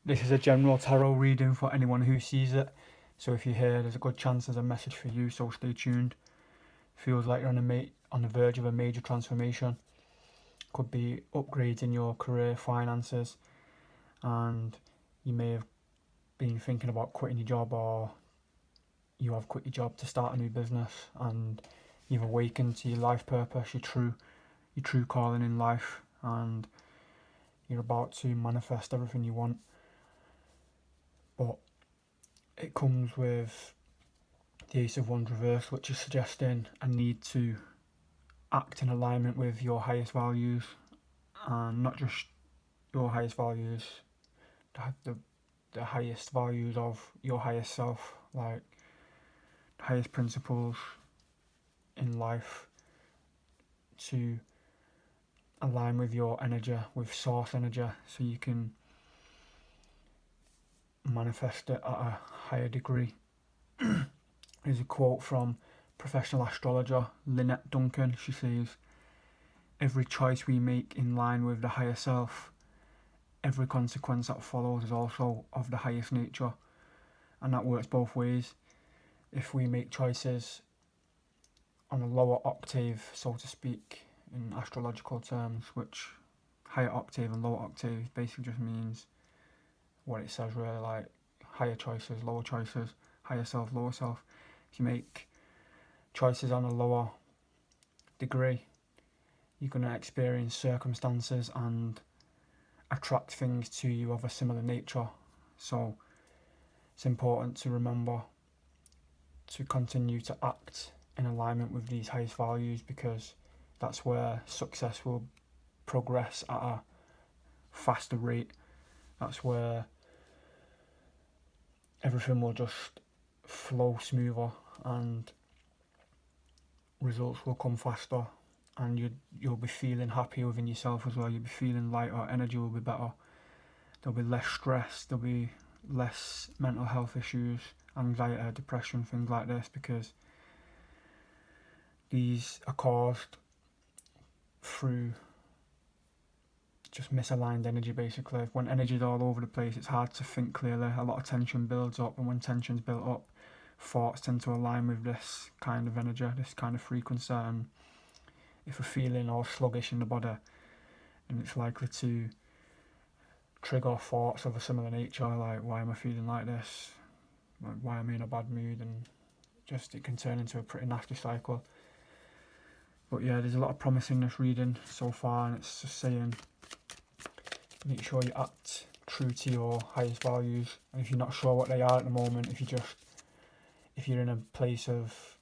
This is a general tarot reading for anyone who sees it. So if you're here, there's a good chance there's a message for you, so stay tuned. Feels like you're on the verge of a major transformation. Could be upgrades in your career, finances, and you may have been thinking about quitting your job, or you have quit your job to start a new business, and you've awakened to your life purpose, your true calling in life, and you're about to manifest everything you want. But it comes with the Ace of Wands reversed, which is suggesting a need to act in alignment with your highest values, and not just your highest values, the, the highest values of your highest self, like the highest principles in life, to align with your energy, with source energy, so you can manifest it at a higher degree. There's a quote from professional astrologer Lynette Duncan. She says, "Every choice we make in line with the higher self, every consequence that follows is also of the highest nature." And that works both ways. If we make choices on a lower octave, so to speak, in astrological terms, which higher octave and lower octave basically just means what it says really, like higher choices, lower choices, higher self, lower self. If you make choices on a lower degree, you're going to experience circumstances and attract things to you of a similar nature. So it's important to remember to continue to act in alignment with these highest values, because that's where success will progress at a faster rate. That's where everything will just flow smoother and results will come faster, and you'll be feeling happy within yourself as well. You'll be feeling lighter, energy will be better, there'll be less stress, there'll be less mental health issues, anxiety, depression, things like this, because these are caused through just misaligned energy basically. When energy is all over the place, it's hard to think clearly, a lot of tension builds up, and when tension's built up, thoughts tend to align with this kind of energy, this kind of frequency, and if we're feeling all sluggish in the body, and it's likely to trigger thoughts of a similar nature, like why am I feeling like this, like why am I in a bad mood, and just it can turn into a pretty nasty cycle. But yeah, there's a lot of promise in this reading so far, and it's just saying make sure you act true to your highest values, and if you're not sure what they are at the moment, if you're in a place of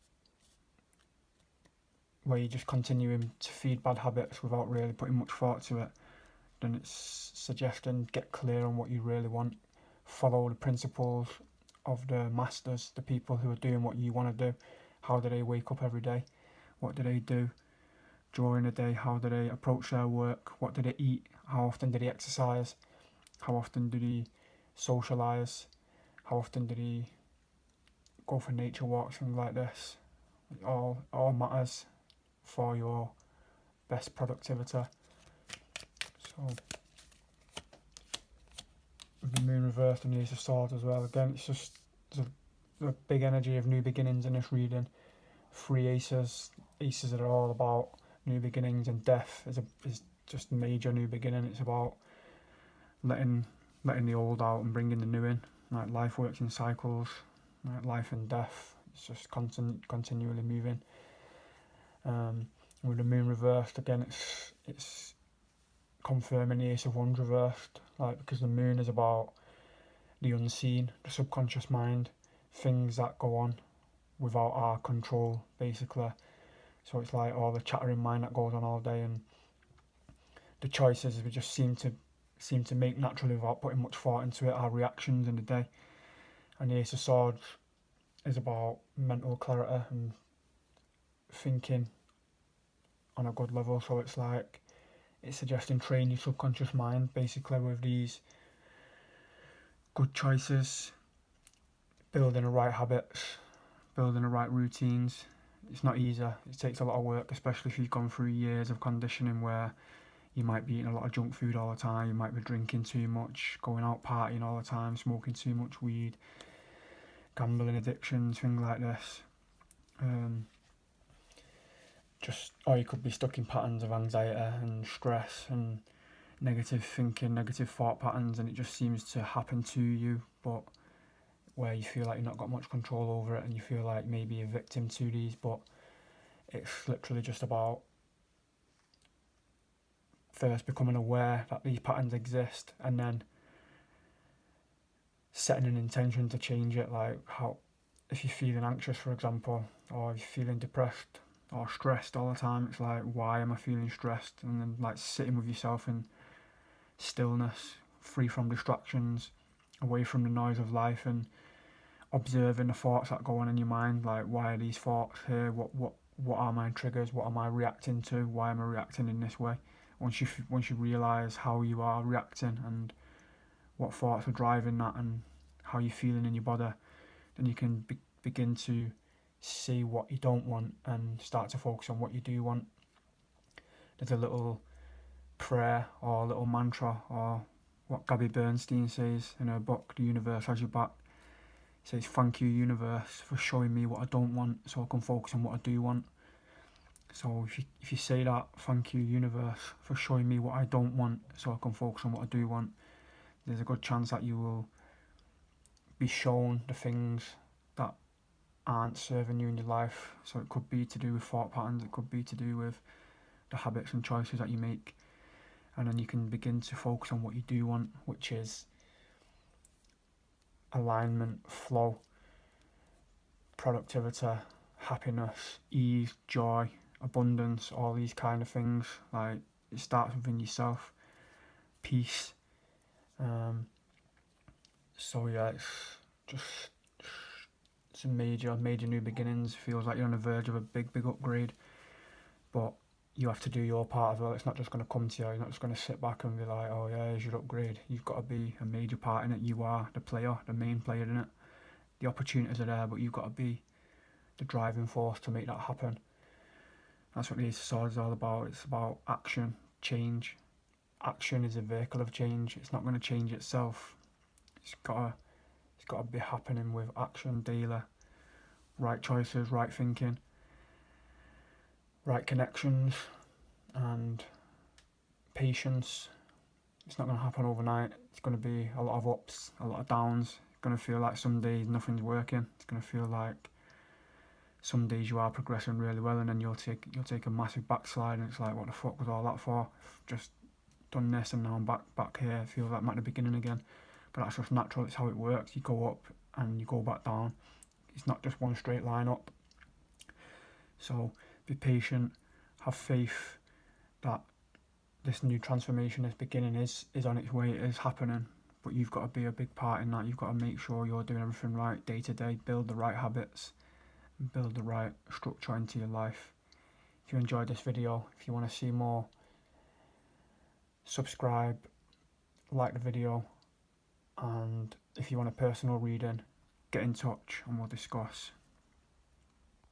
where you're just continuing to feed bad habits without really putting much thought to it, then it's suggesting get clear on what you really want. Follow the principles of the masters, the people who are doing what you want to do. How do they wake up every day? What do they do during the day? How do they approach their work? What do they eat? How often do they exercise? How often do they socialise? How often do they go for nature walks, things like this? It all matters for your best productivity. So with the moon reversed and the ace of swords as well, again it's just the big energy of new beginnings in this reading. Three aces that are all about new beginnings, and death is just a major new beginning. It's about letting the old out and bringing the new in. Like life works in cycles, like life and death. It's just continually moving. With the moon reversed again, it's confirming the ace of wands reversed. Like because the moon is about the unseen, the subconscious mind, things that go on without our control, basically. So it's like all the chattering mind that goes on all day, and the choices we just seem to make naturally without putting much thought into it, our reactions in the day. And the ace of swords is about mental clarity and thinking on a good level. So it's like it's suggesting train your subconscious mind basically with these good choices, building the right habits, building the right routines. It's not easy, it takes a lot of work, especially if you've gone through years of conditioning where You might be eating a lot of junk food all the time, you might be drinking too much, going out partying all the time, smoking too much weed, gambling addictions, things like this. Or you could be stuck in patterns of anxiety and stress and negative thinking, negative thought patterns, and it just seems to happen to you, but where you feel like you've not got much control over it and you feel like maybe a victim to these, but it's literally just about first becoming aware that these patterns exist and then setting an intention to change it. Like, how, if you're feeling anxious, for example, or if you're feeling depressed or stressed all the time, it's like, why am I feeling stressed? And then like sitting with yourself in stillness, free from distractions, away from the noise of life, and observing the thoughts that go on in your mind. Like, why are these thoughts here? What are my triggers? What am I reacting to? Why am I reacting in this way? Once you realise how you are reacting and what thoughts are driving that and how you're feeling in your body, then you can begin to see what you don't want and start to focus on what you do want. There's a little prayer or a little mantra, or what Gabby Bernstein says in her book, The Universe Has Your Back. It says, "Thank you, universe, for showing me what I don't want so I can focus on what I do want." So if you say that, "Thank you, universe, for showing me what I don't want so I can focus on what I do want," there's a good chance that you will be shown the things that aren't serving you in your life. So it could be to do with thought patterns, it could be to do with the habits and choices that you make, and then you can begin to focus on what you do want, which is alignment, flow, productivity, happiness, ease, joy, abundance, all these kind of things. Like, it starts within yourself. Peace. So yeah, it's a major new beginnings. Feels like you're on the verge of a big upgrade, but you have to do your part as well. It's not just going to come to you. You're not just going to sit back and be like, "Oh yeah, here's your upgrade." You've got to be a major part in it. You are the player, the main player in it. The opportunities are there, but you've got to be the driving force to make that happen. That's what the Ace of Swords is all about. It's about action, change. Action is a vehicle of change. It's not going to change itself. It's got to be happening with action daily. Right choices, right thinking, right connections, and patience. It's not going to happen overnight. It's going to be a lot of ups, a lot of downs. It's going to feel like some days nothing's working. It's going to feel like some days you are progressing really well, and then you'll take a massive backslide, and it's like, what the fuck was all that for? I've just done this and now I'm back here. It feels like I'm at the beginning again. But that's just natural. It's how it works. You go up and you go back down. It's not just one straight line up. So be patient. Have faith that this new transformation, this beginning is on its way. It is happening. But you've got to be a big part in that. You've got to make sure you're doing everything right day to day. Build the right habits. Build the right structure into your life. If you enjoyed this video, if you want to see more, subscribe, like the video, and if you want a personal reading, get in touch and we'll discuss.